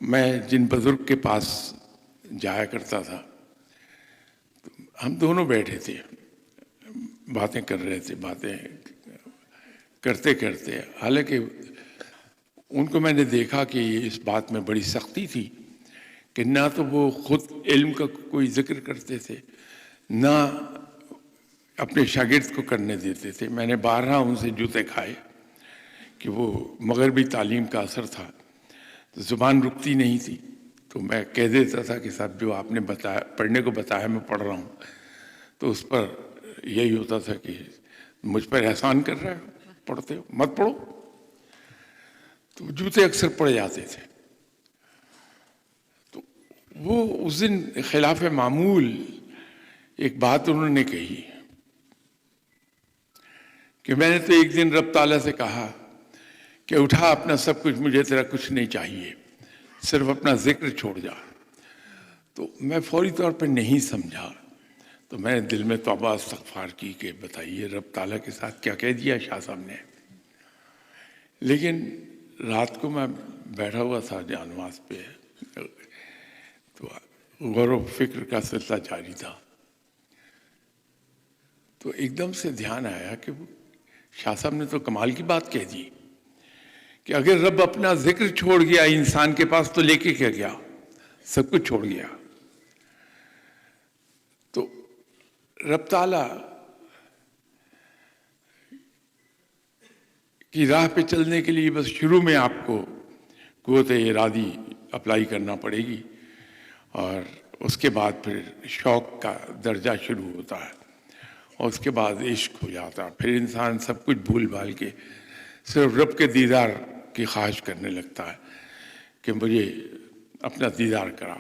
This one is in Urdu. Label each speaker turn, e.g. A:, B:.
A: میں جن بزرگ کے پاس جایا کرتا تھا ہم دونوں بیٹھے تھے، باتیں کر رہے تھے، باتیں کرتے کرتے حالانکہ ان کو میں نے دیکھا کہ اس بات میں بڑی سختی تھی کہ نہ تو وہ خود علم کا کوئی ذکر کرتے تھے، نہ اپنے شاگرد کو کرنے دیتے تھے۔ میں نے بارہا ان سے جوتے کھائے کہ وہ مغربی تعلیم کا اثر تھا، تو زبان رکتی نہیں تھی، تو میں کہہ دیتا تھا کہ صاحب جو آپ نے بتایا پڑھنے کو بتایا میں پڑھ رہا ہوں، تو اس پر یہی ہوتا تھا کہ مجھ پر احسان کر رہے ہو، پڑھتے ہو مت پڑھو، تو جوتے اکثر پڑ جاتے تھے۔ تو وہ اس دن خلاف معمول ایک بات انہوں نے کہی کہ میں نے تو ایک دن رب تعالیٰ سے کہا کہ اٹھا اپنا سب کچھ، مجھے تیرا کچھ نہیں چاہیے، صرف اپنا ذکر چھوڑ جا۔ تو میں فوری طور پہ نہیں سمجھا، تو میں نے دل میں توبہ استغفار کی کہ بتائیے رب تعالیٰ کے ساتھ کیا کہہ دیا شاہ صاحب نے۔ لیکن رات کو میں بیٹھا ہوا تھا جانواز پہ، تو غور و فکر کا سلسلہ جاری تھا، تو ایک دم سے دھیان آیا کہ شاہ صاحب نے تو کمال کی بات کہہ دی کہ اگر رب اپنا ذکر چھوڑ گیا انسان کے پاس تو لے کے کیا گیا، سب کچھ چھوڑ گیا۔ تو رب تعالیٰ کی راہ پہ چلنے کے لیے بس شروع میں آپ کو قوت ارادی اپلائی کرنا پڑے گی، اور اس کے بعد پھر شوق کا درجہ شروع ہوتا ہے، اور اس کے بعد عشق ہو جاتا ہے، پھر انسان سب کچھ بھول بھال کے صرف رب کے دیدار کی خواہش کرنے لگتا ہے کہ مجھے اپنا دیدار کرا۔